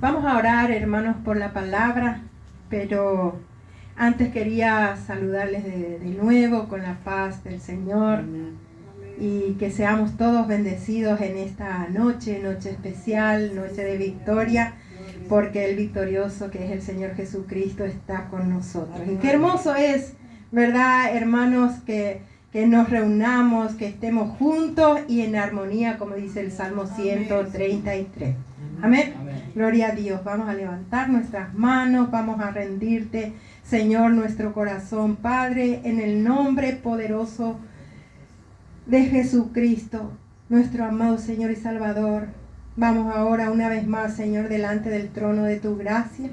Vamos a orar, hermanos, por la palabra, pero antes quería saludarles de nuevo con la paz del Señor. Amén. Y que seamos todos bendecidos en esta noche, noche especial, noche de victoria, porque el victorioso que es el Señor Jesucristo está con nosotros. Y qué hermoso es, ¿verdad, hermanos, que nos reunamos, que estemos juntos y en armonía, como dice el Salmo 133. Amén. Amén. Gloria a Dios. Vamos a levantar nuestras manos, vamos a rendirte, Señor, nuestro corazón, Padre, en el nombre poderoso de Jesucristo, nuestro amado Señor y Salvador. Vamos ahora una vez más, Señor, delante del trono de tu gracia,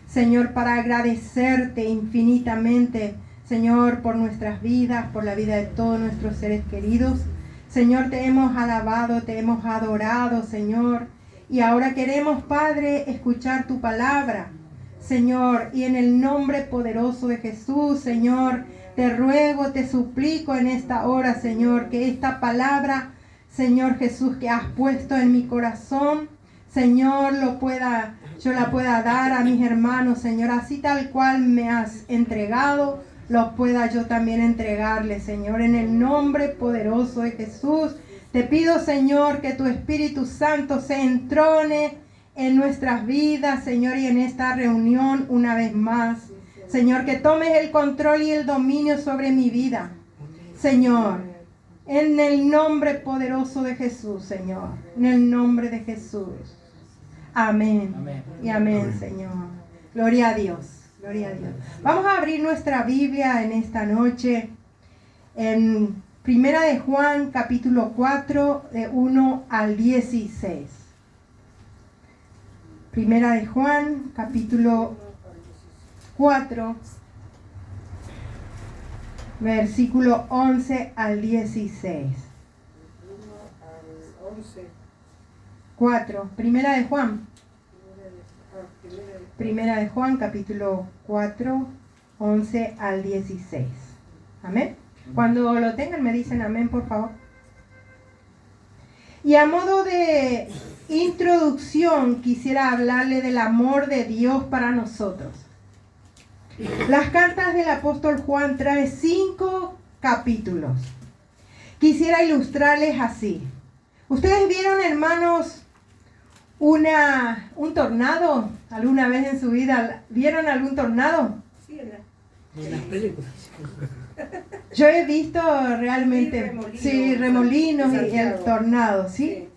Señor, para agradecerte infinitamente, Señor, por nuestras vidas, por la vida de todos nuestros seres queridos. Señor, te hemos alabado, te hemos adorado, Señor, y ahora queremos, Padre, escuchar tu palabra, Señor, y en el nombre poderoso de Jesús, Señor, te ruego, te suplico en esta hora, Señor, que esta palabra, Señor Jesús, que has puesto en mi corazón, Señor, yo la pueda dar a mis hermanos, Señor, así tal cual me has entregado, lo pueda yo también entregarle, Señor, en el nombre poderoso de Jesús. Te pido, Señor, que tu Espíritu Santo se entrone en nuestras vidas, Señor, y en esta reunión una vez más. Señor, que tomes el control y el dominio sobre mi vida, Señor, en el nombre poderoso de Jesús, Señor, en el nombre de Jesús. Amén. Amén. Y amén, amén, Señor. Gloria a Dios, gloria a Dios. Vamos a abrir nuestra Biblia en esta noche en Primera de Juan, capítulo 4, de 1 al 16. Primera de Juan, capítulo 4, versículo 11 al 16. 4, Primera de Juan. Primera de Juan, capítulo 4, 11 al 16. Amén. Cuando lo tengan me dicen amén, por favor. Y a modo de introducción quisiera hablarle del amor de Dios para nosotros. Las cartas del apóstol Juan trae 5 capítulos. Quisiera ilustrarles así. ¿Ustedes vieron, hermanos, un tornado alguna vez en su vida? ¿Vieron algún tornado? Sí, en las películas. Yo he visto realmente, remolinos y el tornado, ¿sí?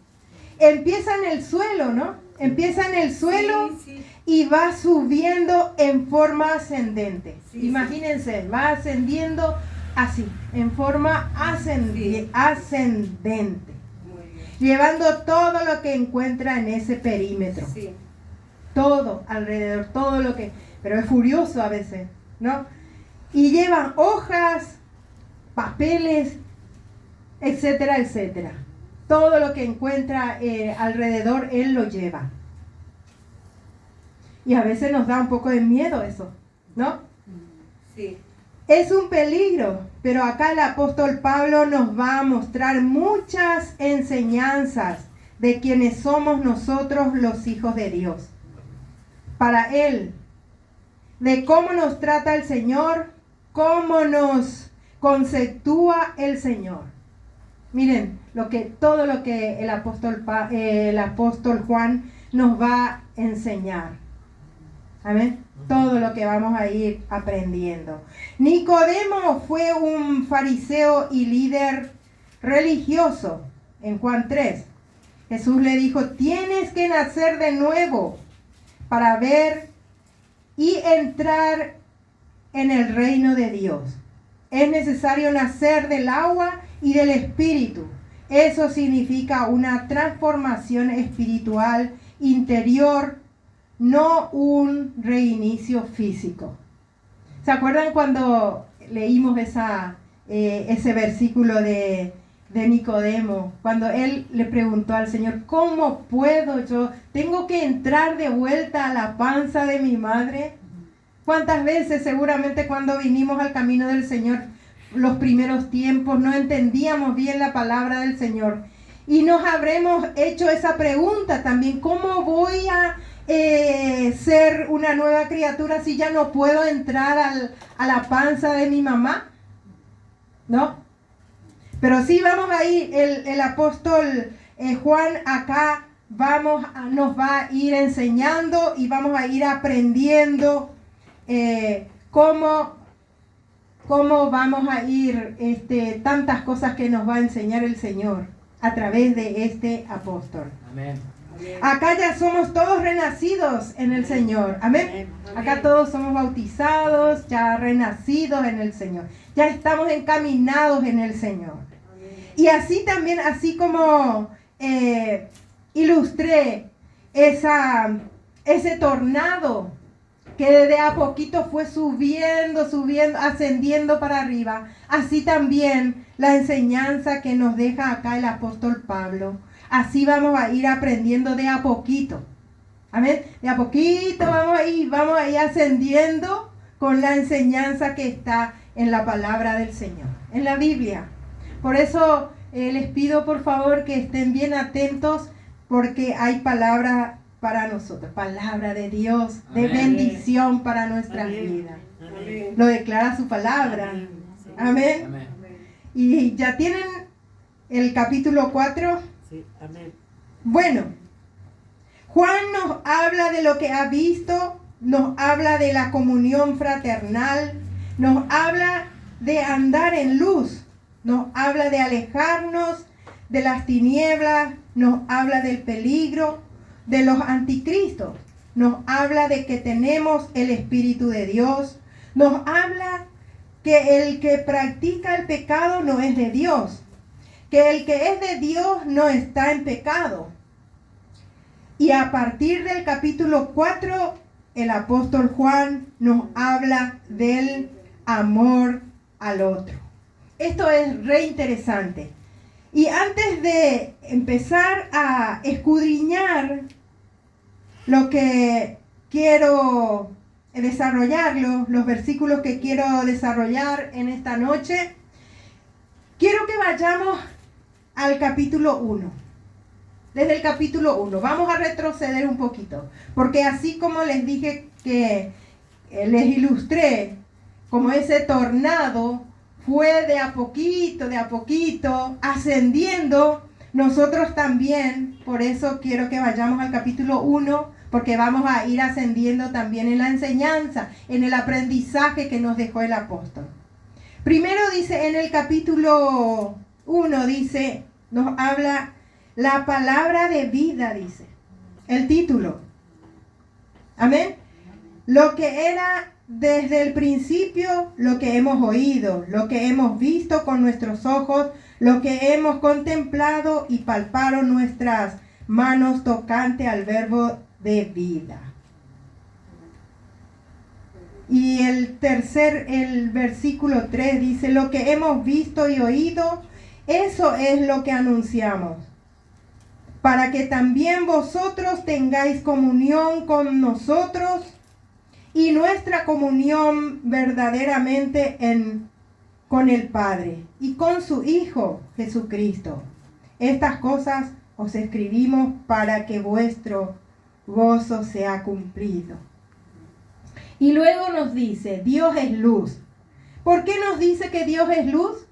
Empieza en el suelo, ¿no? Empieza en el suelo y va subiendo en forma ascendente. Imagínense, va ascendiendo así, en forma ascendente, llevando todo lo que encuentra en ese perímetro. Todo alrededor, todo lo que... Pero es furioso a veces, ¿no? Y llevan hojas, papeles, etcétera, etcétera. Todo lo que encuentra alrededor, él lo lleva. Y a veces nos da un poco de miedo eso, ¿no? Sí. Es un peligro, pero acá el apóstol Pablo nos va a mostrar muchas enseñanzas de quienes somos nosotros los hijos de Dios. Para él, de cómo nos trata el Señor, cómo nos conceptúa el Señor. Miren, todo lo que el apóstol Juan nos va a enseñar. Amén. Todo lo que vamos a ir aprendiendo. Nicodemo fue un fariseo y líder religioso. En Juan 3, Jesús le dijo: tienes que nacer de nuevo para ver y entrar en el reino de Dios. Es necesario nacer del agua y del espíritu. Eso significa una transformación espiritual interior, no un reinicio físico. ¿Se acuerdan cuando leímos ese versículo de Nicodemo? Cuando él le preguntó al Señor: ¿cómo puedo yo? ¿Tengo que entrar de vuelta a la panza de mi madre? ¿Cuántas veces seguramente cuando vinimos al camino del Señor, los primeros tiempos, no entendíamos bien la palabra del Señor? Y nos habremos hecho esa pregunta también, ¿cómo voy a ser una nueva criatura si ya no puedo entrar a la panza de mi mamá? ¿No? Pero sí vamos a ir, el apóstol Juan acá nos va a ir enseñando y vamos a ir aprendiendo cómo vamos a ir, tantas cosas que nos va a enseñar el Señor a través de este apóstol. Amén. Acá ya somos todos renacidos en el Señor. Amén. Acá todos somos bautizados, ya renacidos en el Señor. Ya estamos encaminados en el Señor. Y así también, así como ilustré ese tornado que de a poquito fue subiendo, ascendiendo para arriba. Así también la enseñanza que nos deja acá el apóstol Pablo. Así vamos a ir aprendiendo de a poquito. Amén. De a poquito vamos a ir ascendiendo con la enseñanza que está en la palabra del Señor, en la Biblia. Por eso les pido por favor que estén bien atentos porque hay palabra para nosotros, palabra de Dios, de bendición para nuestras vidas. Amén. Lo declara su palabra. Amén. Amén. Y ya tienen el capítulo 4. Sí, amén. Bueno, Juan nos habla de lo que ha visto, nos habla de la comunión fraternal, nos habla de andar en luz, nos habla de alejarnos de las tinieblas, nos habla del peligro de los anticristos, nos habla de que tenemos el Espíritu de Dios, nos habla que el que practica el pecado no es de Dios, que el que es de Dios no está en pecado. Y a partir del capítulo 4, el apóstol Juan nos habla del amor al otro. Esto es re interesante. Y antes de empezar a escudriñar lo que quiero desarrollarlo, los versículos que quiero desarrollar en esta noche, quiero que vayamos al capítulo 1. Desde el capítulo 1. Vamos a retroceder un poquito. Porque así como les dije que les ilustré, como ese tornado fue de a poquito, ascendiendo, nosotros también, por eso quiero que vayamos al capítulo 1, porque vamos a ir ascendiendo también en la enseñanza, en el aprendizaje que nos dejó el apóstol. Primero dice, en el capítulo 1 dice, nos habla la palabra de vida, dice, el título. Amén. Lo que era desde el principio, lo que hemos oído, lo que hemos visto con nuestros ojos, lo que hemos contemplado y palparon nuestras manos tocante al verbo de vida. Y el versículo 3 dice, lo que hemos visto y oído, eso es lo que anunciamos, para que también vosotros tengáis comunión con nosotros y nuestra comunión verdaderamente con el Padre y con su Hijo Jesucristo. Estas cosas os escribimos para que vuestro gozo sea cumplido. Y luego nos dice, Dios es luz. ¿Por qué nos dice que Dios es luz?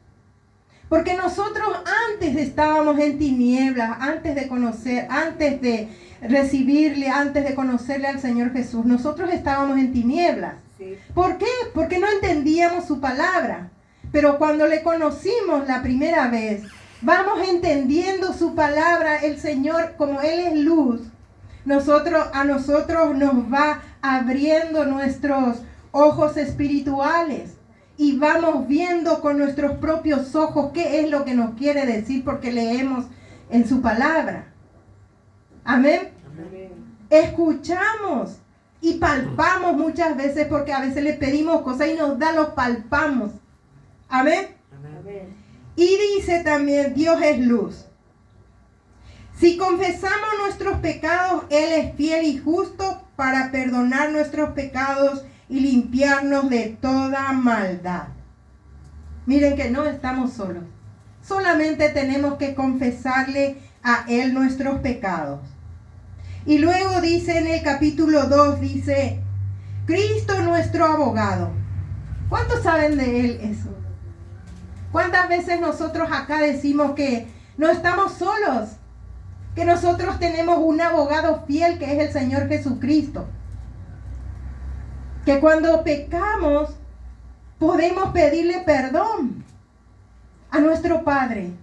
Porque nosotros antes estábamos en tinieblas, antes de conocer, antes de recibirle, antes de conocerle al Señor Jesús, nosotros estábamos en tinieblas. Sí. ¿Por qué? Porque no entendíamos su palabra. Pero cuando le conocimos la primera vez, vamos entendiendo su palabra, el Señor, como Él es luz, a nosotros nos va abriendo nuestros ojos espirituales. Y vamos viendo con nuestros propios ojos qué es lo que nos quiere decir porque leemos en su palabra. Amén. Amén. Escuchamos y palpamos muchas veces porque a veces le pedimos cosas y nos da, lo palpamos. Amén. Amén. Y dice también, Dios es luz. Si confesamos nuestros pecados, Él es fiel y justo para perdonar nuestros pecados y limpiarnos de toda maldad. Miren que no estamos solos. Solamente tenemos que confesarle a Él nuestros pecados. Y luego dice en el capítulo 2, dice, Cristo nuestro abogado. ¿Cuántos saben de Él eso? ¿Cuántas veces nosotros acá decimos que no estamos solos? Que nosotros tenemos un abogado fiel que es el Señor Jesucristo. Que cuando pecamos podemos pedirle perdón a nuestro Padre.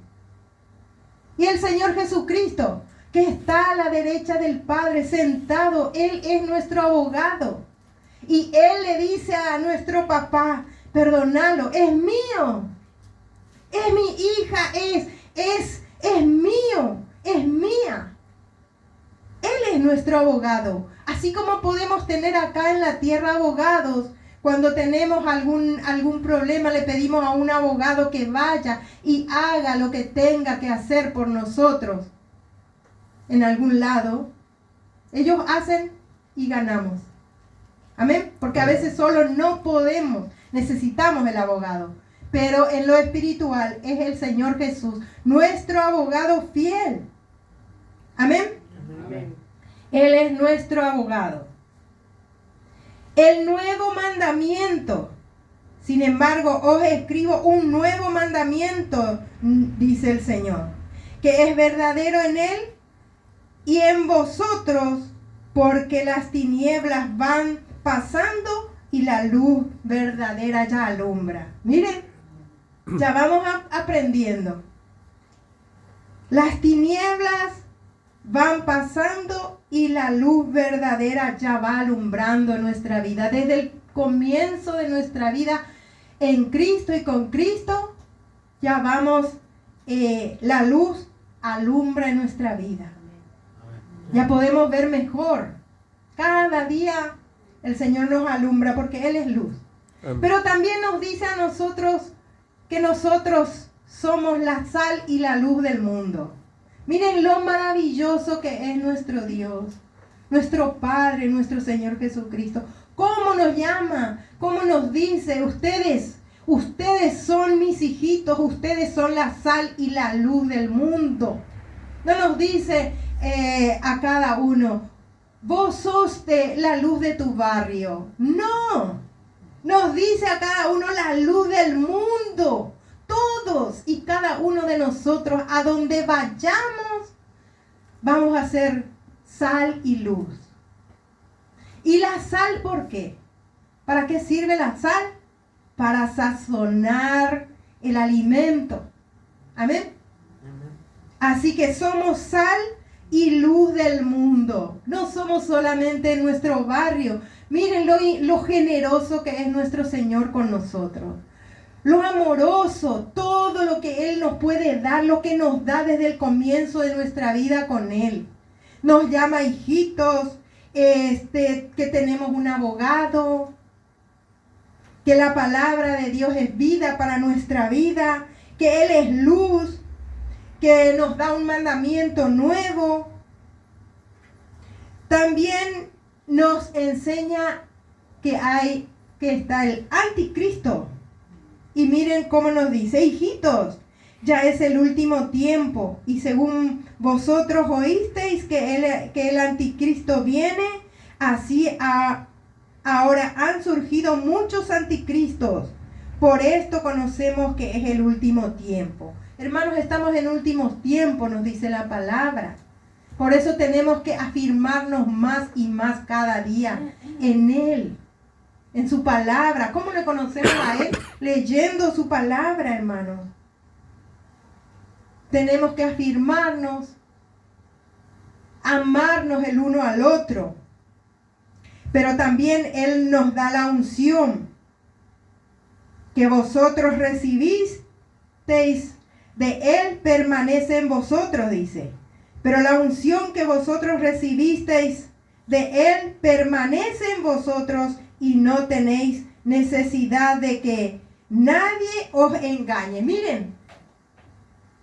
Y el Señor Jesucristo, que está a la derecha del Padre sentado, Él es nuestro abogado. Y Él le dice a nuestro papá, perdónalo, es mío. Es mi hija, es mío, es mía. Él es nuestro abogado. Así como podemos tener acá en la tierra abogados, cuando tenemos algún problema, le pedimos a un abogado que vaya y haga lo que tenga que hacer por nosotros. En algún lado, ellos hacen y ganamos. Amén. Porque a veces solo no podemos, necesitamos el abogado. Pero en lo espiritual es el Señor Jesús, nuestro abogado fiel. Amén. Amén. Él es nuestro abogado. El nuevo mandamiento. Sin embargo, os escribo un nuevo mandamiento, dice el Señor, que es verdadero en Él y en vosotros, porque las tinieblas van pasando y la luz verdadera ya alumbra. Miren, ya vamos aprendiendo. Las tinieblas van pasando y la luz verdadera ya va alumbrando nuestra vida. Desde el comienzo de nuestra vida en Cristo y con Cristo, ya vamos, la luz alumbra en nuestra vida. Ya podemos ver mejor. Cada día el Señor nos alumbra porque Él es luz. Amén. Pero también nos dice a nosotros que nosotros somos la sal y la luz del mundo. Miren lo maravilloso que es nuestro Dios, nuestro Padre, nuestro Señor Jesucristo. ¿Cómo nos llama? ¿Cómo nos dice? Ustedes son mis hijitos, ustedes son la sal y la luz del mundo. No nos dice a cada uno, vos sos la luz de tu barrio. No, nos dice a cada uno la luz del mundo. Todos y cada uno de nosotros, a donde vayamos, vamos a ser sal y luz. ¿Y la sal por qué? ¿Para qué sirve la sal? Para sazonar el alimento. Amén. Así que somos sal y luz del mundo. No somos solamente en nuestro barrio. Miren lo generoso que es nuestro Señor con nosotros. Lo amoroso, todo lo que Él nos puede dar, lo que nos da desde el comienzo de nuestra vida con Él. Nos llama hijitos, que tenemos un abogado, que la palabra de Dios es vida para nuestra vida, que Él es luz, que nos da un mandamiento nuevo. También nos enseña que está el anticristo. Y miren cómo nos dice, hijitos, ya es el último tiempo. Y según vosotros oísteis que el anticristo viene, así ahora han surgido muchos anticristos. Por esto conocemos que es el último tiempo. Hermanos, estamos en últimos tiempos, nos dice la palabra. Por eso tenemos que afirmarnos más y más cada día en Él. En su palabra. ¿Cómo le conocemos a Él? Leyendo su palabra, hermanos. Tenemos que afirmarnos, amarnos el uno al otro. Pero también Él nos da la unción que vosotros recibisteis de Él permanece en vosotros, dice. Pero la unción que vosotros recibisteis de Él permanece en vosotros y no tenéis necesidad de que nadie os engañe. Miren,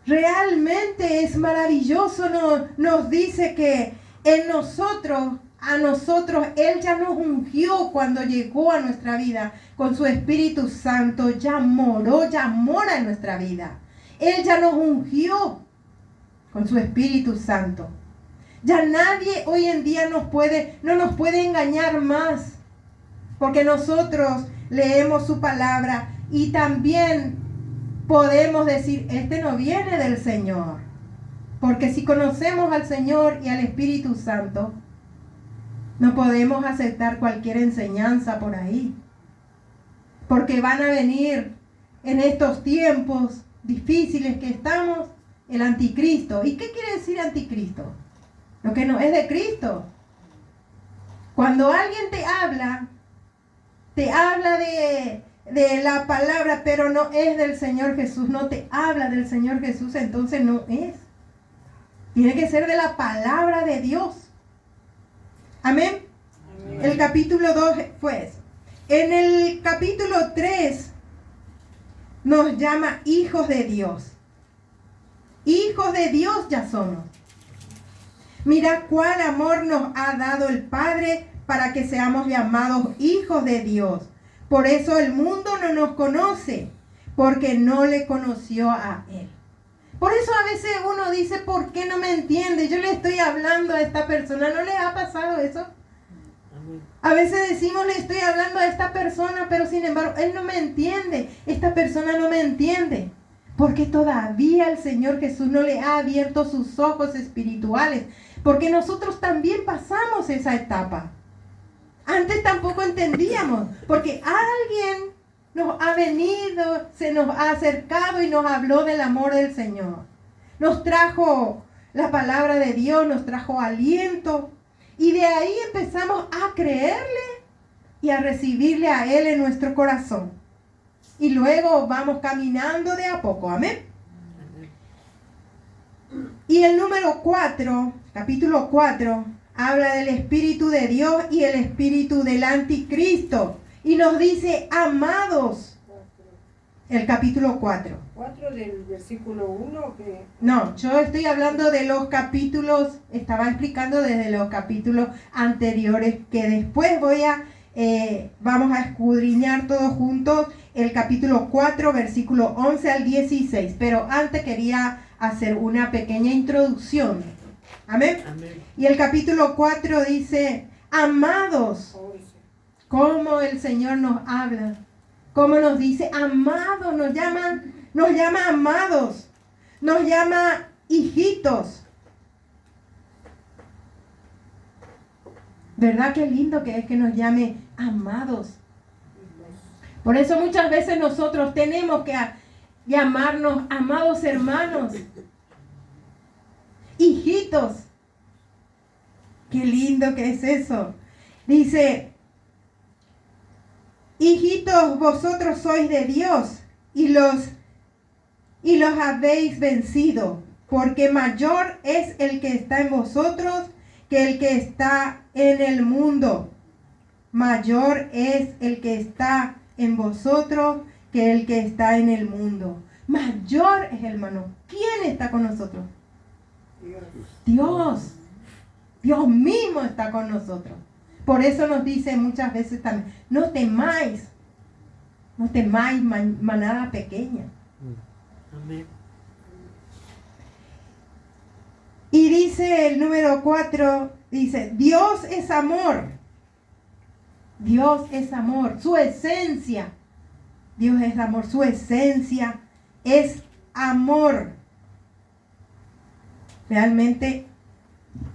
realmente es maravilloso. Nos dice que en nosotros, a nosotros, Él ya nos ungió cuando llegó a nuestra vida con su Espíritu Santo. Ya moró, ya mora en nuestra vida. Él ya nos ungió con su Espíritu Santo. Ya nadie hoy en día no nos puede engañar más, porque nosotros leemos su palabra y también podemos decir, este no viene del Señor. Porque si conocemos al Señor y al Espíritu Santo, no podemos aceptar cualquier enseñanza por ahí. Porque van a venir en estos tiempos difíciles que estamos, el anticristo. ¿Y qué quiere decir anticristo? Lo que no es de Cristo. Cuando alguien te habla de la palabra, pero no es del Señor Jesús, no te habla del Señor Jesús, entonces no es. Tiene que ser de la palabra de Dios. Amén. Amén. El capítulo 2 fue eso. En el capítulo 3 nos llama hijos de Dios. Hijos de Dios ya somos. Mira cuál amor nos ha dado el Padre para que seamos llamados hijos de Dios. Por eso el mundo no nos conoce, porque no le conoció a Él. Por eso a veces uno dice, ¿por qué no me entiende? Yo le estoy hablando a esta persona. ¿No les ha pasado eso? A veces decimos, le estoy hablando a esta persona, pero sin embargo, él no me entiende. Esta persona no me entiende. Porque todavía el Señor Jesús no le ha abierto sus ojos espirituales. Porque nosotros también pasamos esa etapa. Antes tampoco entendíamos. Porque alguien nos ha venido, se nos ha acercado y nos habló del amor del Señor. Nos trajo la palabra de Dios, nos trajo aliento. Y de ahí empezamos a creerle y a recibirle a Él en nuestro corazón. Y luego vamos caminando de a poco. Amén. Y el número 4, capítulo 4, habla del Espíritu de Dios y el Espíritu del Anticristo. Y nos dice, amados, el capítulo 4. 4 del versículo 1 que... No, yo estoy hablando de los capítulos, estaba explicando desde los capítulos anteriores, que después vamos a escudriñar todos juntos el capítulo 4, versículo 11 al 16. Pero antes quería hacer una pequeña introducción. Amén. Amén. Y el capítulo 4 dice, amados, cómo el Señor nos habla, cómo nos dice amados, nos llama amados, nos llama hijitos. ¿Verdad qué lindo que es que nos llame amados? Por eso muchas veces nosotros tenemos que llamarnos amados hermanos, hijitos. Qué lindo que es eso. Dice, hijitos, vosotros sois de Dios y los habéis vencido, porque mayor es el que está en vosotros que el que está en el mundo. Mayor es el que está en vosotros que el que está en el mundo. Mayor es, hermano. ¿Quién está con nosotros? Dios. Dios mismo está con nosotros. Por eso nos dice muchas veces también, no temáis manada pequeña. Amén. Y dice el número 4, dice, Dios es amor. Dios es amor, su esencia. Dios es amor, su esencia es amor. Realmente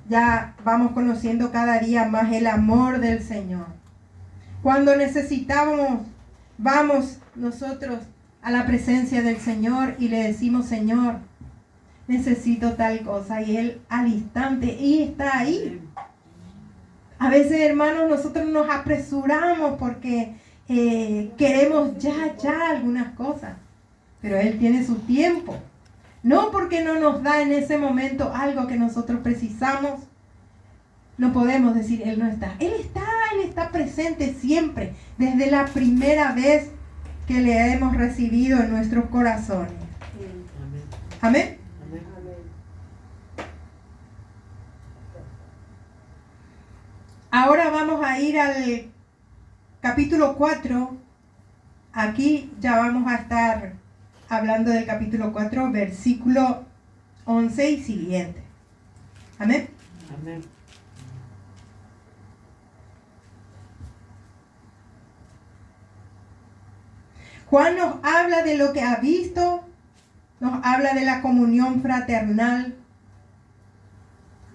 ya vamos conociendo cada día más el amor del Señor. Cuando necesitamos, vamos nosotros a la presencia del Señor y le decimos, Señor, necesito tal cosa, y Él al instante y está ahí. A veces, hermanos, nosotros nos apresuramos porque queremos ya algunas cosas, pero Él tiene su tiempo. No porque no nos da en ese momento algo que nosotros precisamos, no podemos decir Él no está. Él está presente siempre, desde la primera vez que le hemos recibido en nuestros corazones. Amén. Amén. Ahora vamos a ir al capítulo 4. Aquí ya vamos a estar hablando del capítulo 4, versículo 11 y siguiente. Amén. Amén. Juan nos habla de lo que ha visto, nos habla de la comunión fraternal,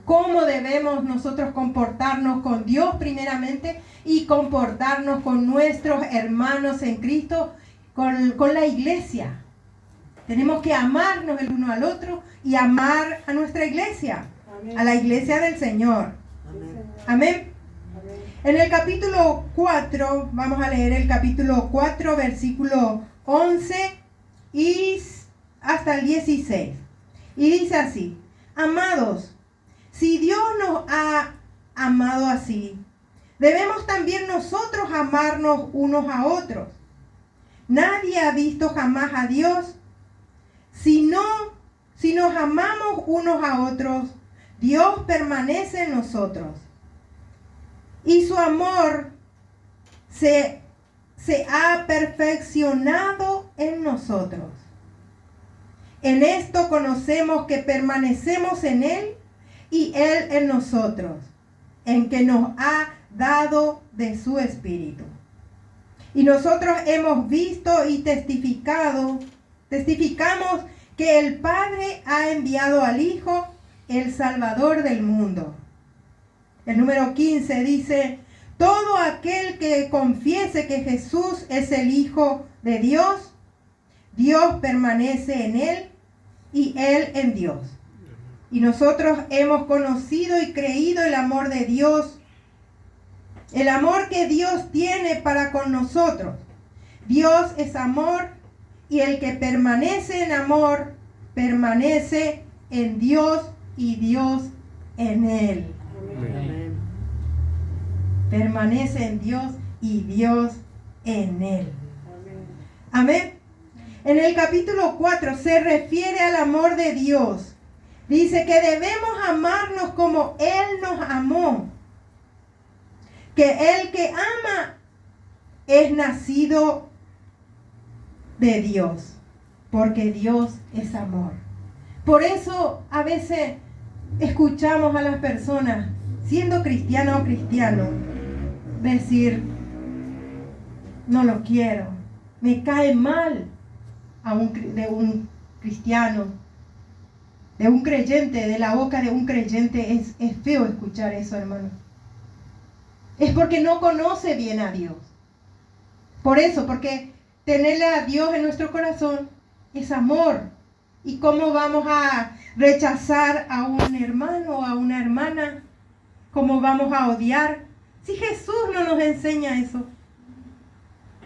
cómo debemos nosotros comportarnos con Dios primeramente y comportarnos con nuestros hermanos en Cristo, con la iglesia. Tenemos que amarnos el uno al otro y amar a nuestra iglesia, Amén. a la iglesia del Señor. Amén. Amén. Amén. En el capítulo 4, vamos a leer el capítulo 4, versículo 11 y hasta el 16. Y dice así: amados, si Dios nos ha amado así, debemos también nosotros amarnos unos a otros. Nadie ha visto jamás a Dios. Si nos amamos unos a otros, Dios permanece en nosotros. Y su amor se ha perfeccionado en nosotros. En esto conocemos que permanecemos en Él y Él en nosotros, en que nos ha dado de su Espíritu. Y nosotros hemos visto y testificamos que el Padre ha enviado al Hijo, el Salvador del mundo. El número 15 dice: todo aquel que confiese que Jesús es el Hijo de Dios, Dios permanece en Él y Él en Dios. Y nosotros hemos conocido y creído el amor de Dios, el amor que Dios tiene para con nosotros. Dios es amor, y el que permanece en amor, permanece en Dios y Dios en Él. Amén. Permanece en Dios y Dios en Él. Amén. Amén. En el capítulo 4 se refiere al amor de Dios. Dice que debemos amarnos como Él nos amó. Que el que ama es nacido de Dios, porque Dios es amor. Por eso a veces escuchamos a las personas, siendo cristiano o cristiano, decir: no lo quiero, me cae mal de un cristiano, de un creyente, de la boca de un creyente. Es feo escuchar eso, hermano. Es porque no conoce bien a Dios. Por eso, porque tenerle a Dios en nuestro corazón es amor. ¿Y cómo vamos a rechazar a un hermano o a una hermana? ¿Cómo vamos a odiar? Si Jesús no nos enseña eso.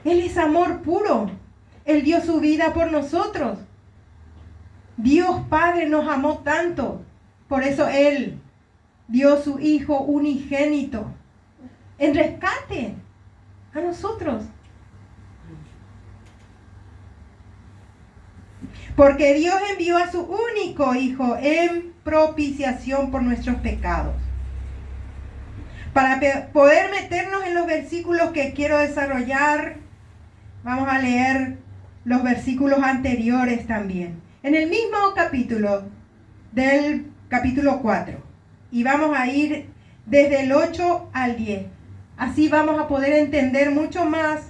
Él es amor puro. Él dio su vida por nosotros. Dios Padre nos amó tanto. Por eso Él dio su Hijo unigénito en rescate a nosotros. Porque Dios envió a su único Hijo en propiciación por nuestros pecados. Para poder meternos en los versículos que quiero desarrollar, vamos a leer los versículos anteriores también. En el mismo capítulo, del capítulo 4. Y vamos a ir desde el 8 al 10. Así vamos a poder entender mucho más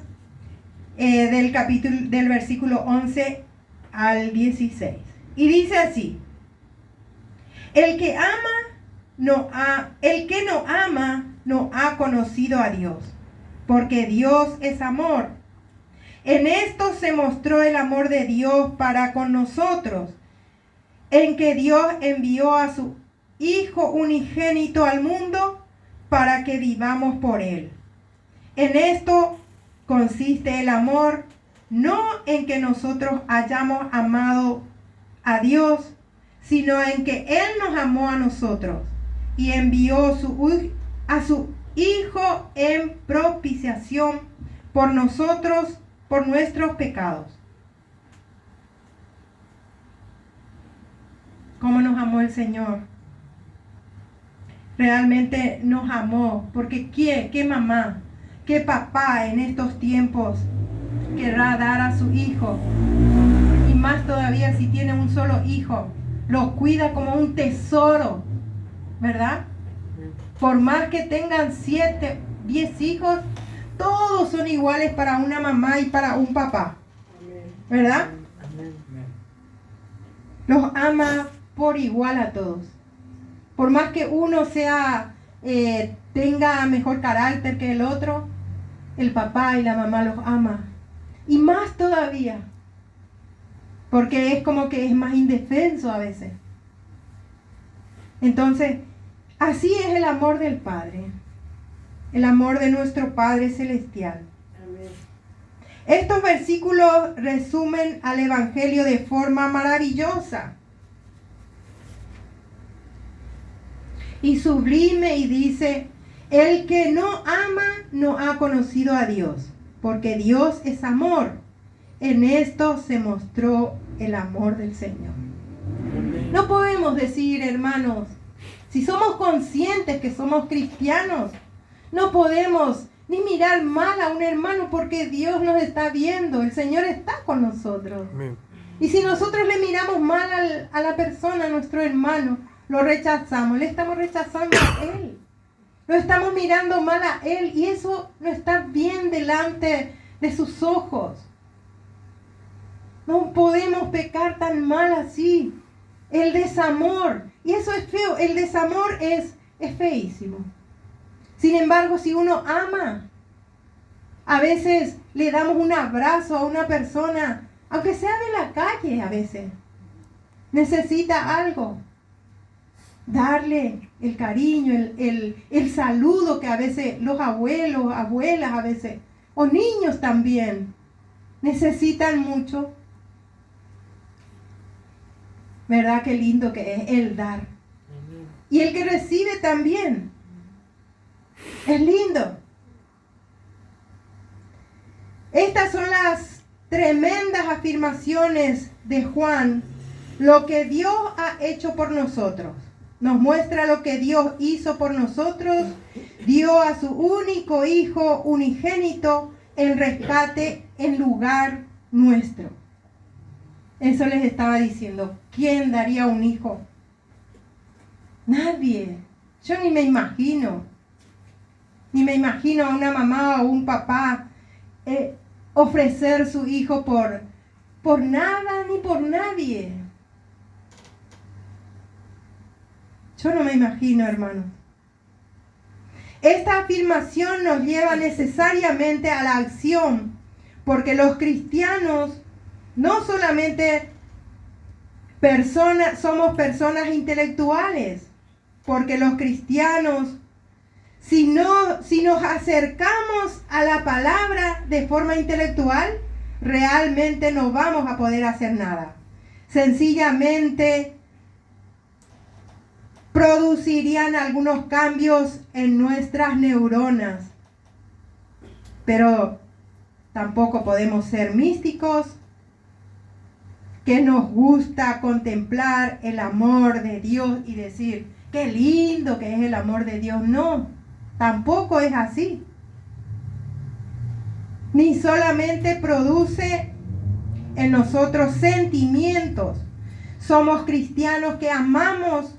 del versículo 11 al 16. Y dice así: el que no ama no ha conocido a Dios, porque Dios es amor. En esto se mostró el amor de Dios para con nosotros, en que Dios envió a su Hijo unigénito al mundo para que vivamos por Él. En esto consiste el amor, no en que nosotros hayamos amado a Dios, sino en que Él nos amó a nosotros y envió a su Hijo en propiciación por nosotros, por nuestros pecados. ¿Cómo nos amó el Señor? Realmente nos amó, porque ¿qué mamá, qué papá en estos tiempos querrá dar a su hijo y más todavía si tiene un solo hijo, lo cuida como un tesoro, ¿verdad? Por más que tengan 7, 10 hijos, todos son iguales para una mamá y para un papá, ¿verdad? Los ama por igual a todos. Por más que uno tenga mejor carácter que el otro, el papá y la mamá los ama. Y más todavía, porque es como que es más indefenso a veces. Entonces, así es el amor del Padre, el amor de nuestro Padre Celestial. Amén. Estos versículos resumen al Evangelio de forma maravillosa y sublime, y dice: el que no ama no ha conocido a Dios, porque Dios es amor. En esto se mostró el amor del Señor. No podemos decir, hermanos, si somos conscientes que somos cristianos, no podemos ni mirar mal a un hermano, porque Dios nos está viendo, el Señor está con nosotros. Amén. Y si nosotros le miramos mal a la persona, a nuestro hermano, lo rechazamos, le estamos rechazando a Él. Lo estamos mirando mal a Él, y eso no está bien delante de sus ojos. No podemos pecar tan mal así. El desamor, y eso es feo, el desamor es feísimo. Sin embargo, si uno ama, a veces le damos un abrazo a una persona, aunque sea de la calle, a veces necesita algo. Darle el cariño, el saludo que a veces los abuelos, abuelas a veces, o niños también, necesitan mucho. ¿Verdad? Qué lindo que es el dar. Y el que recibe también. Es lindo. Estas son las tremendas afirmaciones de Juan, lo que Dios ha hecho por nosotros. Nos muestra lo que Dios hizo por nosotros. Dio a su único Hijo unigénito en rescate en lugar nuestro. Eso les estaba diciendo. ¿Quién daría un hijo? Nadie. Yo ni me imagino. Ni me imagino a una mamá o un papá ofrecer su hijo por nada ni por nadie. Yo no me imagino, hermanos. Esta afirmación nos lleva necesariamente a la acción, porque los cristianos no solamente somos personas intelectuales, porque los cristianos, si nos acercamos a la palabra de forma intelectual, realmente no vamos a poder hacer nada. Sencillamente producirían algunos cambios en nuestras neuronas, pero tampoco podemos ser místicos, que nos gusta contemplar el amor de Dios y decir, qué lindo que es el amor de Dios. No, tampoco es así. Ni solamente produce en nosotros sentimientos. Somos cristianos que amamos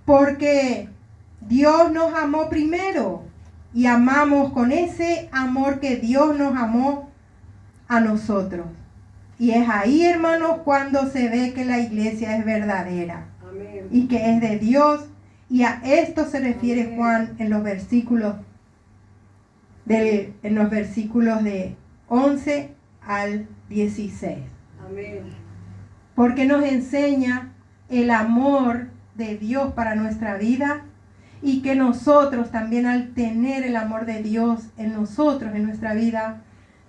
porque Dios nos amó primero, y amamos con ese amor que Dios nos amó a nosotros. Y es ahí, hermanos, cuando se ve que la iglesia es verdadera. Amén. Y que es de Dios. Y a esto se refiere Amén. Juan en los versículos de 11 al 16. Amén. Porque nos enseña el amor de Dios para nuestra vida, y que nosotros también, al tener el amor de Dios en nosotros, en nuestra vida,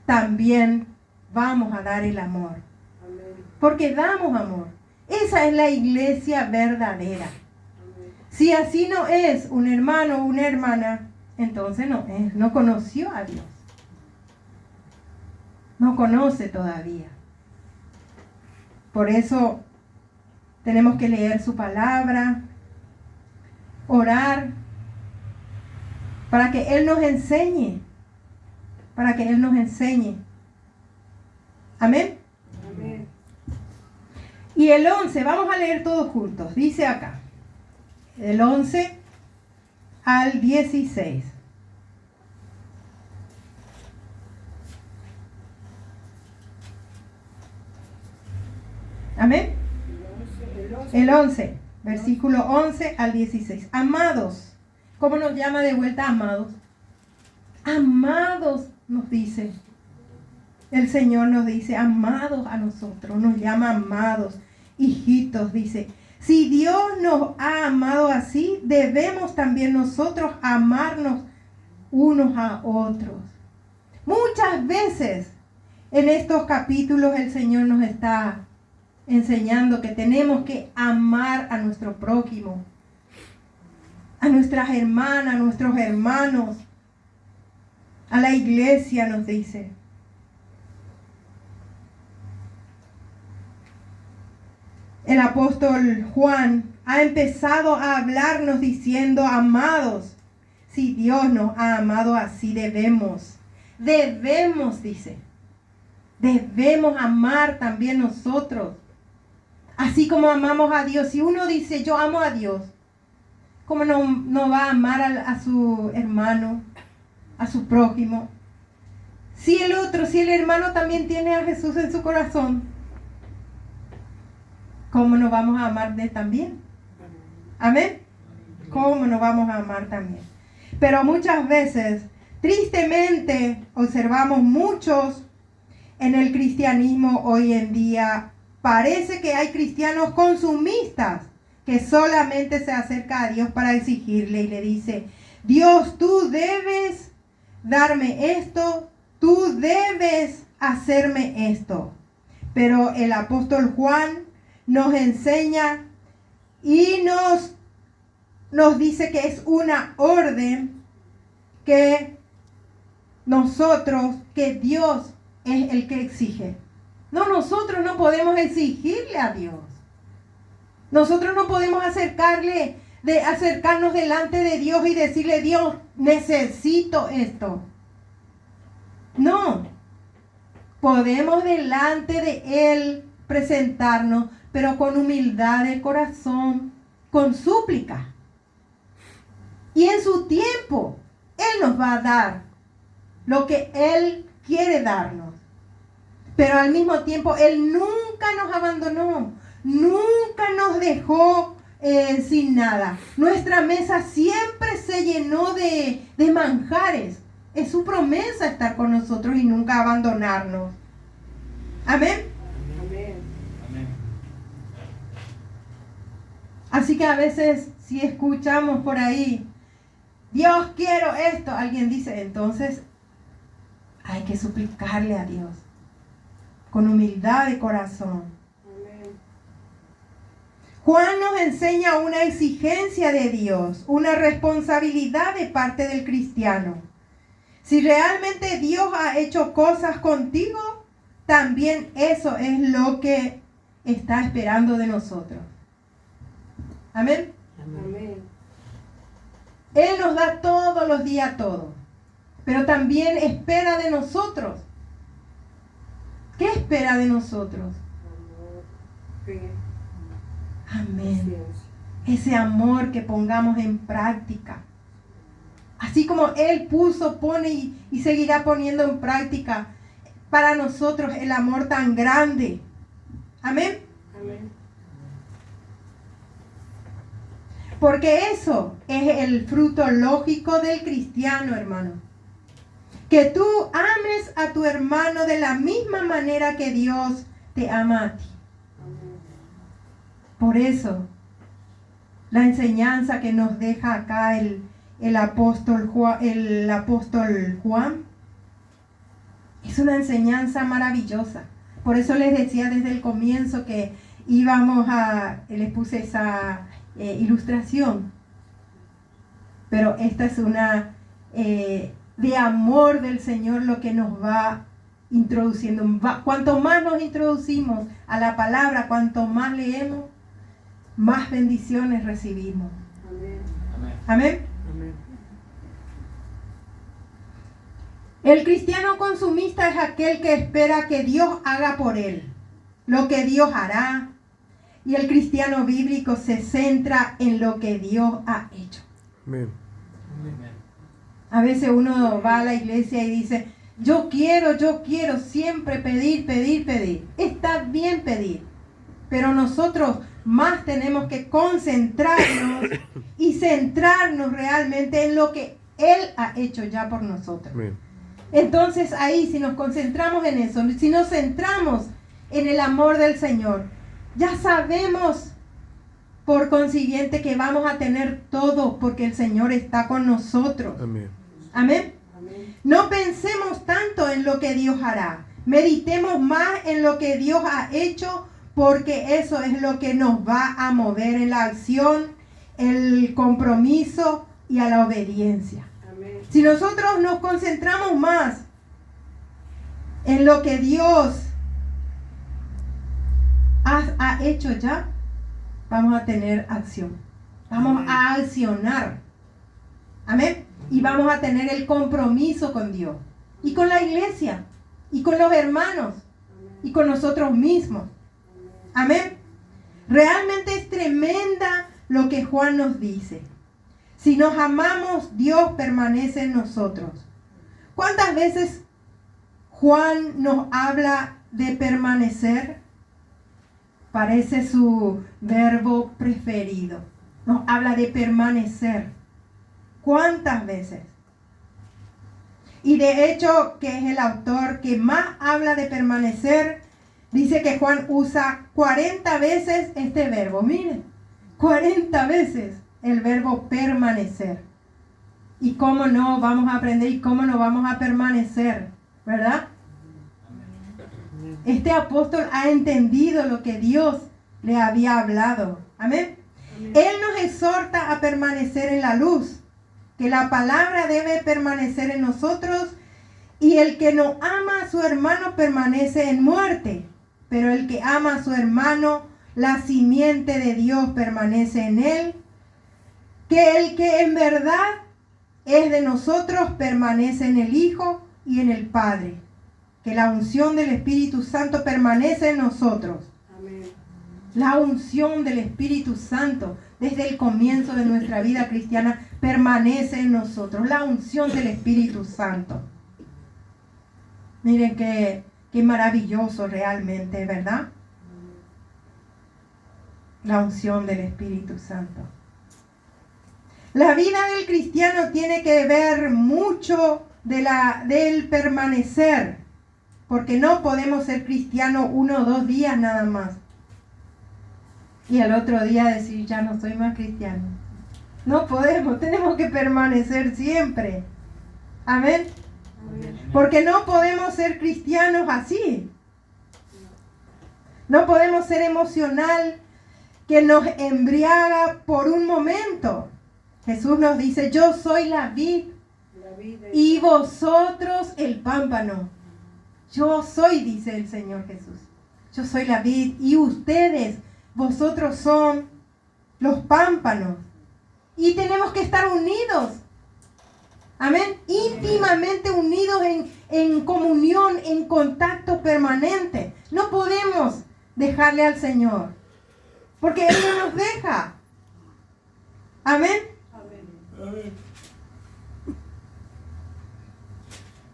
también vamos a dar el amor. Amén. Porque damos amor. Esa es la iglesia verdadera. Amén. Si así no es un hermano o una hermana, entonces no conoció a Dios. No conoce todavía. Por eso tenemos que leer su palabra, orar, para que Él nos enseñe. Para que Él nos enseñe. Amén. Amén. Y el 11, vamos a leer todos juntos. Dice acá, del 11 al 16. Amén. El 11, versículo 11 al 16. Amados, ¿cómo nos llama de vuelta amados? Amados nos dice. El Señor nos dice amados a nosotros, nos llama amados, hijitos, dice. Si Dios nos ha amado así, debemos también nosotros amarnos unos a otros. Muchas veces en estos capítulos el Señor nos está enseñando que tenemos que amar a nuestro prójimo, a nuestras hermanas, a nuestros hermanos, a la iglesia nos dice. El apóstol Juan ha empezado a hablarnos diciendo, amados, si Dios nos ha amado así, debemos, dice, debemos amar también nosotros. Así como amamos a Dios. Si uno dice, yo amo a Dios, ¿cómo no va a amar a su hermano, a su prójimo? Si el hermano también tiene a Jesús en su corazón, ¿cómo no vamos a amar de él también? Amén. ¿Cómo no vamos a amar también? Pero muchas veces, tristemente, observamos muchos en el cristianismo hoy en día. Parece que hay cristianos consumistas que solamente se acerca a Dios para exigirle y le dice, Dios, tú debes darme esto, tú debes hacerme esto. Pero el apóstol Juan nos enseña y nos dice que es una orden que Dios es el que exige. No, nosotros no podemos exigirle a Dios. Nosotros no podemos acercarnos delante de Dios y decirle, Dios, necesito esto. No. Podemos delante de Él presentarnos, pero con humildad de corazón, con súplica. Y en su tiempo, Él nos va a dar lo que Él quiere darnos. Pero al mismo tiempo, Él nunca nos abandonó, nunca nos dejó sin nada. Nuestra mesa siempre se llenó de manjares. Es su promesa estar con nosotros y nunca abandonarnos. Amén. Amén. Amén. Así que a veces si escuchamos por ahí, Dios, quiero esto, alguien dice, entonces hay que suplicarle a Dios con humildad de corazón. Amén. Juan nos enseña una exigencia de Dios, una responsabilidad de parte del cristiano. Si realmente Dios ha hecho cosas contigo, también eso es lo que está esperando de nosotros. Amén. Amén. Él nos da todos los días todo, pero también espera de nosotros. ¿Qué espera de nosotros? Amor, fe, Amén. paciencia. Ese amor que pongamos en práctica. Así como Él pone y seguirá poniendo en práctica para nosotros el amor tan grande. Amén. Amén. Porque eso es el fruto lógico del cristiano, hermano. Que tú ames a tu hermano de la misma manera que Dios te ama a ti. Amén. Por eso, la enseñanza que nos deja acá el apóstol Juan es una enseñanza maravillosa. Por eso les decía desde el comienzo que les puse esa ilustración. Pero esta es una de amor del Señor lo que nos va introduciendo. Cuanto más nos introducimos a la palabra, cuanto más leemos, más bendiciones recibimos. Amén. Amén. Amén. Amén. El cristiano consumista es aquel que espera que Dios haga por él lo que Dios hará, Y el cristiano bíblico se centra en lo que Dios ha hecho. Amén. A veces uno va a la iglesia y dice, yo quiero siempre pedir, pedir, pedir. Está bien pedir, pero nosotros más tenemos que concentrarnos y centrarnos realmente en lo que Él ha hecho ya por nosotros. Amén. Entonces ahí, si nos concentramos en eso, si nos centramos en el amor del Señor, ya sabemos por consiguiente que vamos a tener todo porque el Señor está con nosotros. Amén. Amén. Amén. No pensemos tanto en lo que Dios hará. Meditemos más en lo que Dios ha hecho, porque eso es lo que nos va a mover en la acción, el compromiso y a la obediencia. Amén. Si nosotros nos concentramos más en lo que Dios ha hecho ya, vamos a tener acción. Vamos Amén. a accionar. Amén. Y vamos a tener el compromiso con Dios. Y con la iglesia. Y con los hermanos. Y con nosotros mismos. Amén. Realmente es tremenda lo que Juan nos dice. Si nos amamos, Dios permanece en nosotros. ¿Cuántas veces Juan nos habla de permanecer? Parece su verbo preferido. Nos habla de permanecer. ¿Cuántas veces? Y de hecho, que es el autor que más habla de permanecer, dice que Juan usa 40 veces este verbo. Miren, 40 veces el verbo permanecer. Y cómo no vamos a aprender y cómo no vamos a permanecer, ¿verdad? Este apóstol ha entendido lo que Dios le había hablado. Amén. Él nos exhorta a permanecer en la luz, que la palabra debe permanecer en nosotros, y el que no ama a su hermano permanece en muerte, pero el que ama a su hermano, la simiente de Dios permanece en él, que el que en verdad es de nosotros permanece en el Hijo y en el Padre, que la unción del Espíritu Santo permanece en nosotros. Amén. La unción del Espíritu Santo desde el comienzo de nuestra vida cristiana permanece en nosotros. La unción del Espíritu Santo. Miren qué maravilloso realmente, ¿verdad? La unción del Espíritu Santo. La vida del cristiano tiene que ver mucho del permanecer, porque no podemos ser cristianos 1 o 2 días nada más. Y al otro día decir, ya no soy más cristiano. No podemos, tenemos que permanecer siempre. Amén. Amén. Porque no podemos ser cristianos así. No podemos ser emocional que nos embriaga por un momento. Jesús nos dice, yo soy la vid La vida y vosotros el pámpano. Yo soy, dice el Señor Jesús. Yo soy la vid y ustedes, vosotros son los pámpanos. Y tenemos que estar unidos. Amén. Íntimamente unidos en comunión, en contacto permanente. No podemos dejarle al Señor, porque Él no nos deja. Amén. Amén.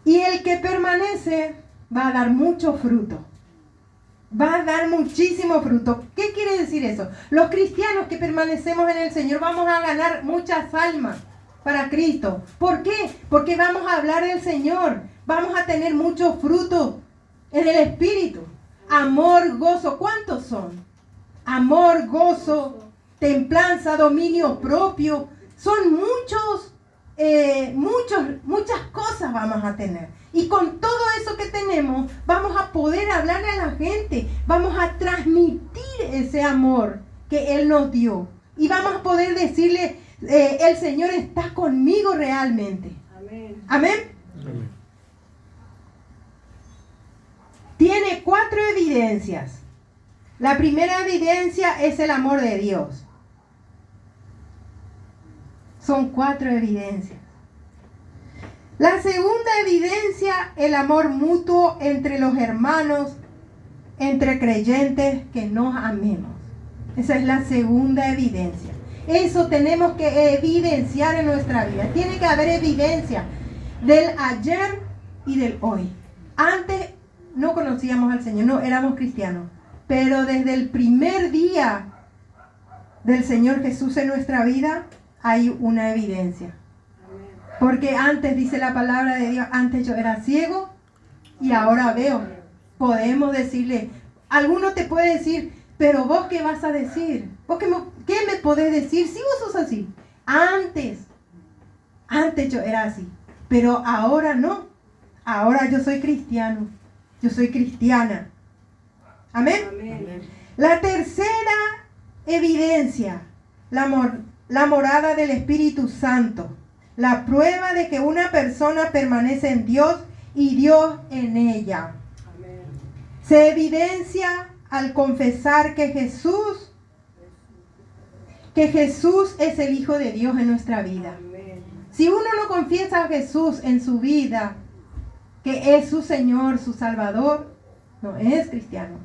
Y el que permanece va a dar mucho fruto. Va a dar muchísimo fruto. ¿Qué quiere decir eso? Los cristianos que permanecemos en el Señor vamos a ganar muchas almas para Cristo. ¿Por qué? Porque vamos a hablar del Señor. Vamos a tener muchos frutos en el Espíritu. Amor, gozo. ¿Cuántos son? Amor, gozo, templanza, dominio propio. Son muchas cosas vamos a tener. Y con todo eso que tenemos, vamos a poder hablarle a la gente. Vamos a transmitir ese amor que Él nos dio. Y vamos a poder decirle, el Señor está conmigo realmente. Amén. Amén. Amén. Tiene 4 evidencias. La primera evidencia es el amor de Dios. Son 4 evidencias. La segunda evidencia, el amor mutuo entre los hermanos, entre creyentes, que nos amemos. Esa es la segunda evidencia. Eso tenemos que evidenciar en nuestra vida. Tiene que haber evidencia del ayer y del hoy. Antes no conocíamos al Señor, no éramos cristianos. Pero desde el primer día del Señor Jesús en nuestra vida hay una evidencia. Porque antes, dice la palabra de Dios, antes yo era ciego y ahora veo. Podemos decirle, alguno te puede decir, pero vos qué vas a decir, vos qué me podés decir si vos sos así. Antes yo era así, pero ahora no. Ahora yo soy cristiano, yo soy cristiana. Amén. Amén. La tercera evidencia, la morada del Espíritu Santo, la prueba de que una persona permanece en Dios y Dios en ella. Amén. Se evidencia al confesar que Jesús es el Hijo de Dios en nuestra vida. Amén. Si uno no confiesa a Jesús en su vida, que es su Señor, su Salvador, no es cristiano.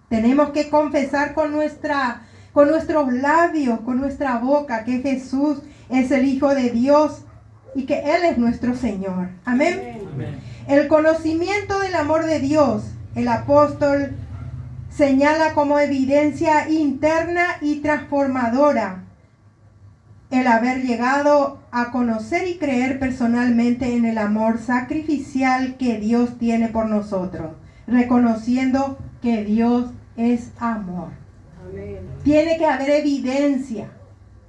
Tenemos que confesar con nuestros labios, con nuestra boca, que Jesús es el Hijo de Dios y que Él es nuestro Señor. Amén. Amén. El conocimiento del amor de Dios, el apóstol señala como evidencia interna y transformadora el haber llegado a conocer y creer personalmente en el amor sacrificial que Dios tiene por nosotros, reconociendo que Dios es amor. Amén. Tiene que haber evidencia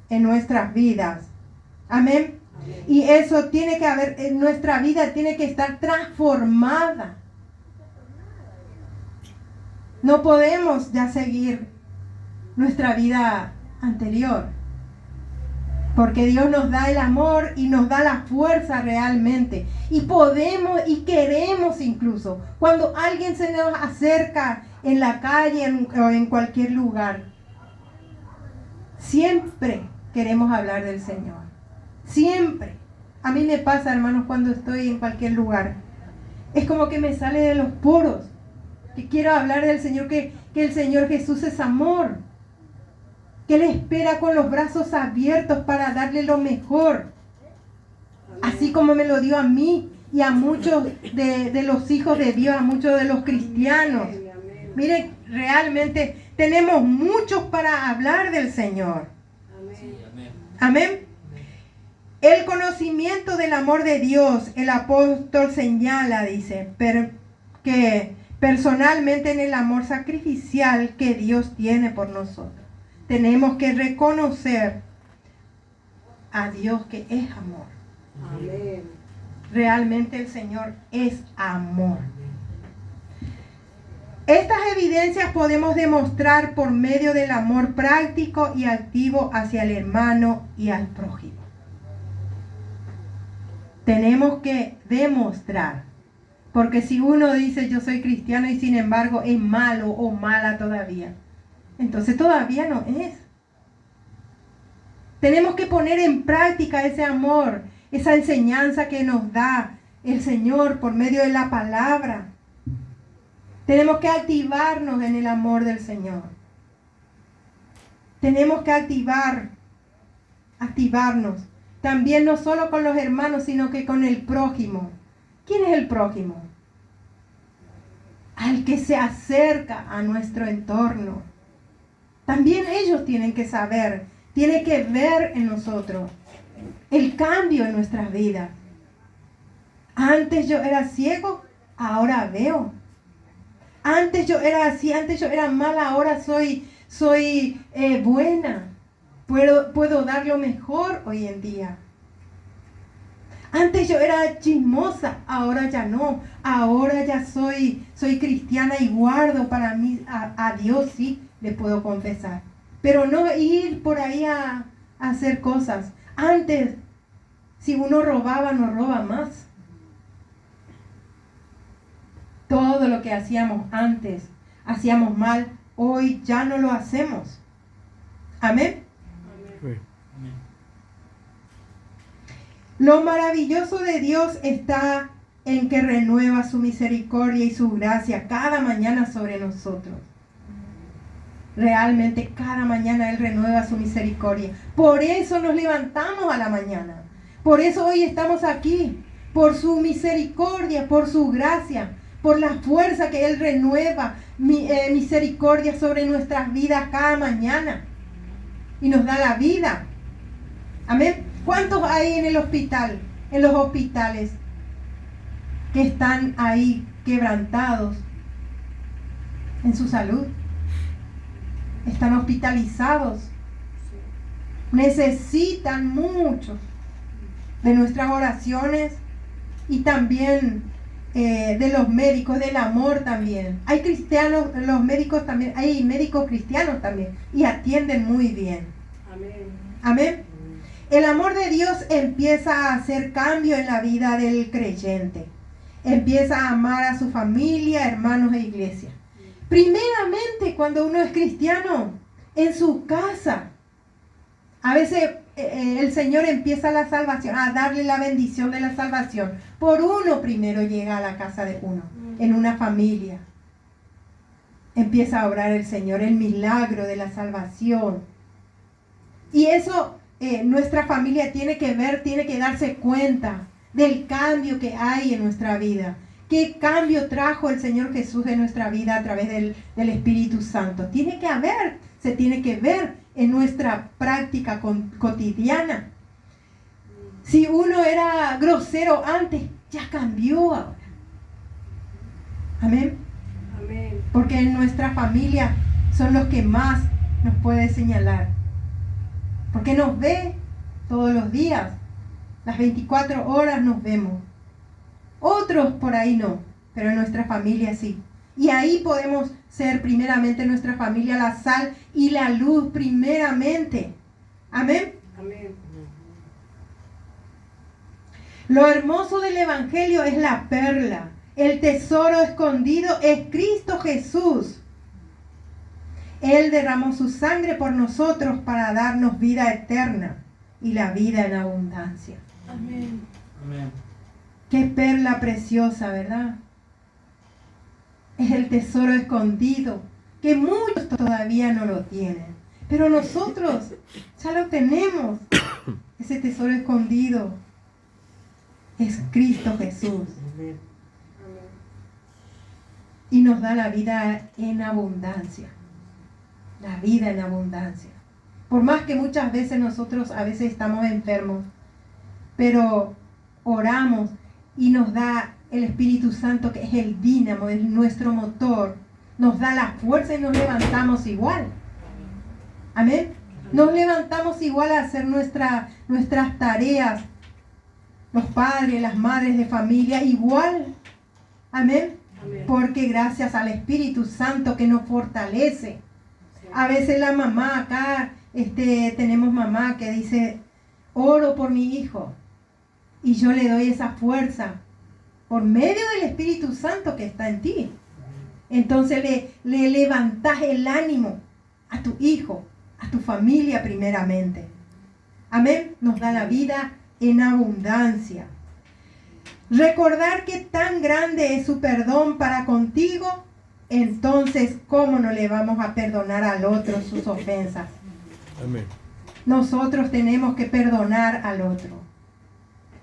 en nuestras vidas. Amén. Amén. Y eso tiene que haber, en nuestra vida tiene que estar transformada. No podemos ya seguir nuestra vida anterior. Porque Dios nos da el amor y nos da la fuerza realmente. Y podemos y queremos incluso. Cuando alguien se nos acerca en la calle o en cualquier lugar, siempre queremos hablar del Señor. Siempre. A mí me pasa, hermanos, cuando estoy en cualquier lugar. Es como que me sale de los poros. Que quiero hablar del Señor, que el Señor Jesús es amor. Que Él espera con los brazos abiertos para darle lo mejor. Así como me lo dio a mí y a muchos de los hijos de Dios, a muchos de los cristianos. Amén. Miren, realmente tenemos muchos para hablar del Señor. Amén. Amén. El conocimiento del amor de Dios, el apóstol señala, dice, que personalmente en el amor sacrificial que Dios tiene por nosotros. Tenemos que reconocer a Dios que es amor. Amén. Realmente el Señor es amor. Estas evidencias podemos demostrar por medio del amor práctico y activo hacia el hermano y al prójimo. Tenemos que demostrar. Porque si uno dice yo soy cristiano y sin embargo es malo o mala todavía, entonces todavía no es. Tenemos que poner en práctica ese amor, esa enseñanza que nos da el Señor por medio de la palabra. Tenemos que activarnos en el amor del Señor. Tenemos que activarnos. También no solo con los hermanos, sino que con el prójimo. ¿Quién es el prójimo? Al que se acerca a nuestro entorno. También ellos tienen que saber, tienen que ver en nosotros el cambio en nuestras vidas. Antes yo era ciego, ahora veo. Antes yo era así, antes yo era mala, ahora soy buena. Puedo dar lo mejor hoy en día. Antes yo era chismosa, ahora ya no. Ahora ya soy cristiana y guardo para mí, a Dios sí le puedo confesar. Pero no ir por ahí a hacer cosas. Antes, si uno robaba, no roba más. Todo lo que hacíamos antes, hacíamos mal, hoy ya no lo hacemos. Amén. Amén. Lo maravilloso de Dios está en que renueva su misericordia y su gracia cada mañana sobre nosotros. Realmente cada mañana Él renueva su misericordia. Por eso nos levantamos a la mañana. Por eso hoy estamos aquí. Por su misericordia, por su gracia, por la fuerza que Él renueva misericordia sobre nuestras vidas cada mañana. Y nos da la vida. Amén. ¿Cuántos hay en el hospital, en los hospitales, que están ahí quebrantados en su salud? Están hospitalizados. Necesitan mucho de nuestras oraciones y también de los médicos, del amor también. Hay cristianos, los médicos también, hay médicos cristianos también y atienden muy bien. Amén. Amén. El amor de Dios empieza a hacer cambio en la vida del creyente. Empieza a amar a su familia, hermanos e iglesia. Primeramente, cuando uno es cristiano, en su casa. A veces el Señor empieza la salvación, a darle la bendición de la salvación. Por uno primero llega a la casa de uno, en una familia. Empieza a obrar el Señor, el milagro de la salvación. Y eso nuestra familia tiene que ver, tiene que darse cuenta del cambio que hay en nuestra vida. ¿Qué cambio trajo el Señor Jesús en nuestra vida a través del Espíritu Santo? Tiene que haber, se tiene que ver en nuestra práctica cotidiana. Si uno era grosero antes, ya cambió ahora. Amén. Amén. Porque en nuestra familia son los que más nos puede señalar. Porque nos ve todos los días. Las 24 horas nos vemos. Otros por ahí no, pero en nuestra familia sí. Y ahí podemos ser primeramente nuestra familia la sal y la luz primeramente. Amén. Amén. Lo hermoso del Evangelio es la perla. El tesoro escondido es Cristo Jesús. Él derramó su sangre por nosotros para darnos vida eterna y la vida en abundancia. Amén. Amén. Qué perla preciosa, ¿verdad? Es el tesoro escondido, que muchos todavía no lo tienen. Pero nosotros ya lo tenemos. Ese tesoro escondido es Cristo Jesús. Amén. Y nos da la vida en abundancia. La vida en abundancia. Por más que muchas veces nosotros a veces estamos enfermos, pero oramos y nos da el Espíritu Santo, que es el dínamo, es nuestro motor, nos da la fuerza y nos levantamos igual. Amén. Nos levantamos igual a hacer nuestras tareas, los padres, las madres de familia, igual. Amén. Amén. Porque gracias al Espíritu Santo que nos fortalece. A veces la mamá acá, tenemos mamá que dice, oro por mi hijo. Y yo le doy esa fuerza por medio del Espíritu Santo que está en ti. Entonces le levantas el ánimo a tu hijo, a tu familia primeramente. Amén. Nos da la vida en abundancia. Recordar que tan grande es su perdón para contigo, entonces ¿cómo no le vamos a perdonar al otro sus ofensas? Amén. Nosotros tenemos que perdonar al otro.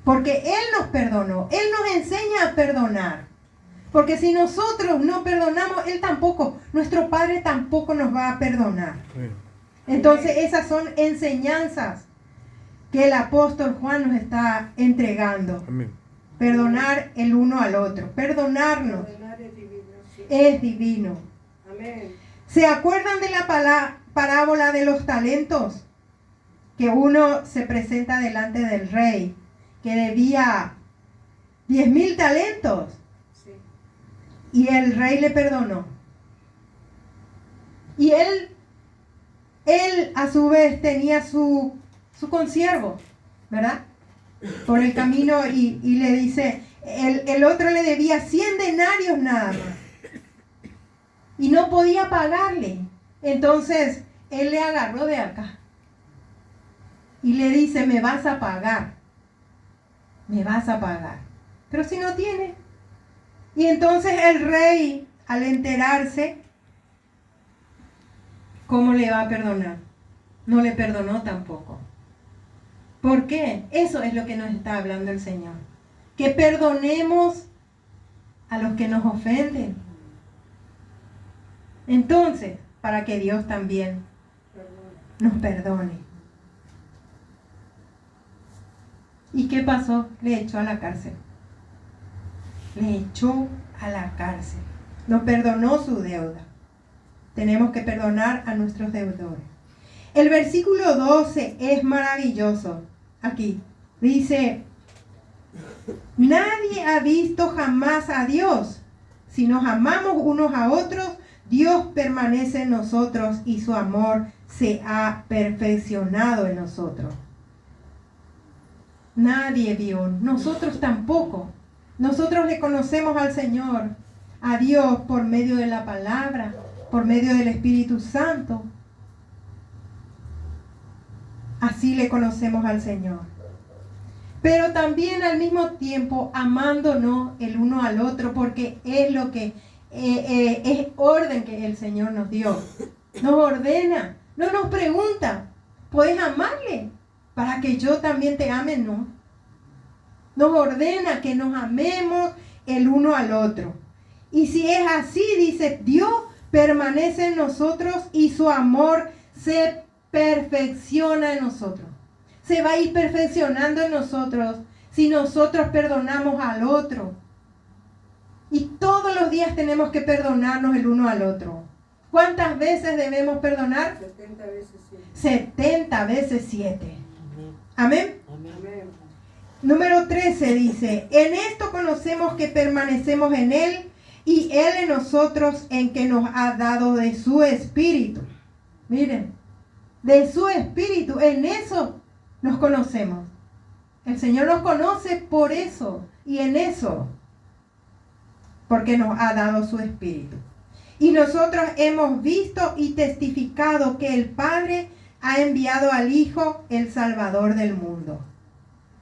Porque Él nos perdonó. Él nos enseña a perdonar. Porque si nosotros no perdonamos, Él tampoco, nuestro Padre tampoco nos va a perdonar. Amén. Entonces esas son enseñanzas que el apóstol Juan nos está entregando. Amén. Perdonar el uno al otro. Perdonarnos Perdonar es divino. Sí. es divino. Amén. ¿Se acuerdan de la parábola de los talentos? Que uno se presenta delante del rey, que debía 10,000 talentos. Sí. Y el rey le perdonó. Y él a su vez tenía su consiervo, ¿verdad? Por el camino y le dice, el otro le debía 100 denarios nada más. Y no podía pagarle. Entonces él le agarró de acá. Y le dice, me vas a pagar. Me vas a pagar. Pero si no tiene. Y entonces el rey, al enterarse, ¿cómo le va a perdonar? No le perdonó tampoco. ¿Por qué? Eso es lo que nos está hablando el Señor. Que perdonemos a los que nos ofenden. Entonces, para que Dios también nos perdone. ¿Y qué pasó? Le echó a la cárcel. Le echó a la cárcel. No perdonó su deuda. Tenemos que perdonar a nuestros deudores. El versículo 12 es maravilloso. Aquí dice: nadie ha visto jamás a Dios. Si nos amamos unos a otros, Dios permanece en nosotros y su amor se ha perfeccionado en nosotros. Nadie vio, nosotros tampoco. Nosotros le conocemos al Señor, a Dios, por medio de la palabra, por medio del Espíritu Santo. Así le conocemos al Señor. Pero también al mismo tiempo amándonos el uno al otro, porque es lo que es orden que el Señor nos dio. Nos ordena, no nos pregunta, ¿puedes amarle para que yo también te ame? No. Nos ordena que nos amemos el uno al otro. Y si es así, dice, Dios permanece en nosotros y su amor se perfecciona en nosotros. Se va a ir perfeccionando en nosotros si nosotros perdonamos al otro. Y todos los días tenemos que perdonarnos el uno al otro. ¿Cuántas veces debemos perdonar? 70 veces 7. 70 veces 7. Amén. Amén. Número 13 dice: en esto conocemos que permanecemos en Él y Él en nosotros, en que nos ha dado de su Espíritu. Miren, de su Espíritu, en eso nos conocemos. El Señor nos conoce por eso y en eso, porque nos ha dado su Espíritu. Y nosotros hemos visto y testificado que el Padre ha enviado al Hijo, el Salvador del mundo.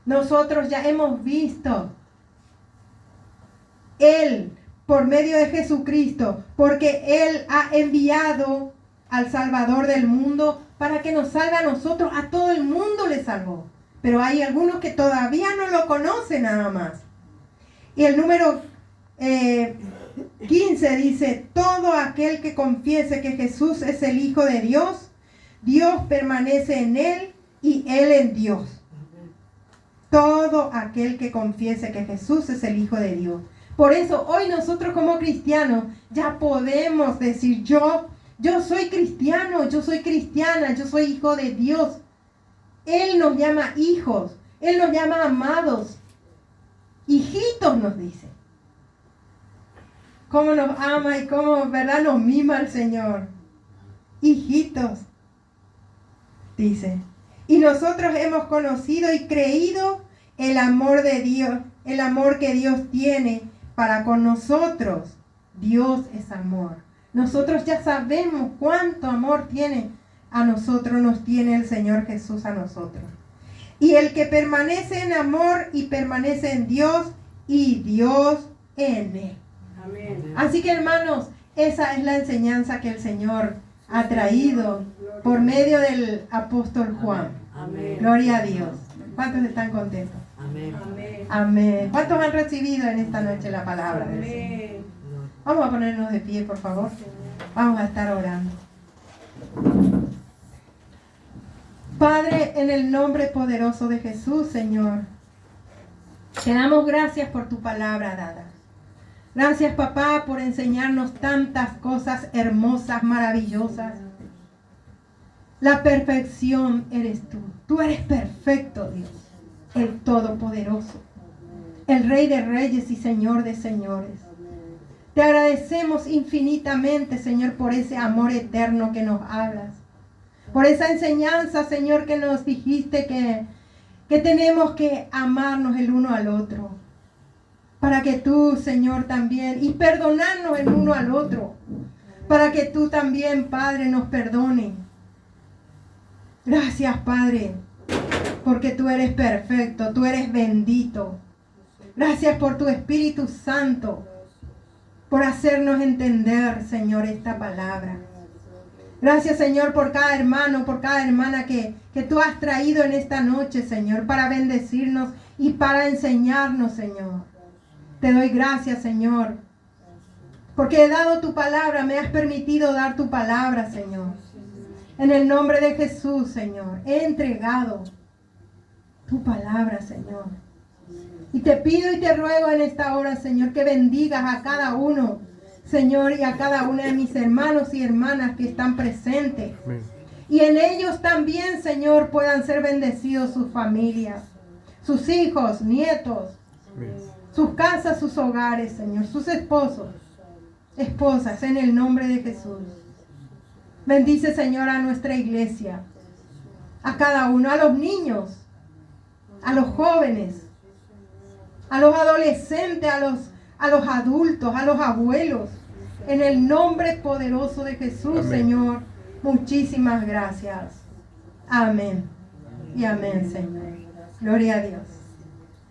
Nosotros ya hemos visto Él por medio de Jesucristo, porque Él ha enviado al Salvador del mundo para que nos salve a nosotros. A todo el mundo le salvó, pero hay algunos que todavía no lo conocen nada más. Y el número 15 dice: todo aquel que confiese que Jesús es el Hijo de Dios, Dios permanece en Él y Él en Dios. Todo aquel que confiese que Jesús es el Hijo de Dios. Por eso hoy nosotros como cristianos ya podemos decir: yo soy cristiano, yo soy cristiana, yo soy hijo de Dios. Él nos llama hijos, Él nos llama amados. Hijitos nos dice. Cómo nos ama y cómo, ¿verdad?, nos mima el Señor. Hijitos, dice. Y nosotros hemos conocido y creído el amor de Dios, el amor que Dios tiene para con nosotros. Dios es amor. Nosotros ya sabemos cuánto amor tiene a nosotros, nos tiene el Señor Jesús a nosotros. Y el que permanece en amor y permanece en Dios y Dios en Él. Amén. Así que, hermanos, esa es la enseñanza que el Señor ha traído por medio del apóstol Juan. Amén. Gloria a Dios. ¿Cuántos están contentos? Amén. Amén. Amén. ¿Cuántos han recibido en esta noche la palabra del Señor? Amén. Vamos a ponernos de pie, por favor. Vamos a estar orando. Padre, en el nombre poderoso de Jesús, Señor, te damos gracias por tu palabra dada. Gracias, papá, por enseñarnos tantas cosas hermosas, maravillosas. La perfección eres tú. Tú eres perfecto, Dios, el Todopoderoso, el Rey de Reyes y Señor de Señores. Te agradecemos infinitamente, Señor, por ese amor eterno que nos hablas. Por esa enseñanza, Señor, que nos dijiste que tenemos que amarnos el uno al otro. Para que tú, Señor, también, y perdonarnos el uno al otro. Para que tú también, Padre, nos perdones. Gracias, Padre, porque tú eres perfecto, tú eres bendito. Gracias por tu Espíritu Santo, por hacernos entender, Señor, esta palabra. Gracias, Señor, por cada hermano, por cada hermana que tú has traído en esta noche, Señor, para bendecirnos y para enseñarnos, Señor. Te doy gracias, Señor, porque he dado tu palabra, me has permitido dar tu palabra, Señor. En el nombre de Jesús, Señor, he entregado tu palabra, Señor. Y te pido y te ruego en esta hora, Señor, que bendigas a cada uno, Señor, y a cada una de mis hermanos y hermanas que están presentes. Amén. Y en ellos también, Señor, puedan ser bendecidos sus familias, sus hijos, nietos, Amén. sus casas, sus hogares, Señor, sus esposos, esposas, en el nombre de Jesús. Bendice, Señor, a nuestra iglesia, a cada uno, a los niños, a los jóvenes, a los adolescentes, a los adultos, a los abuelos. En el nombre poderoso de Jesús, Amén. Señor, muchísimas gracias. Amén. Y amén, Señor. Gloria a Dios.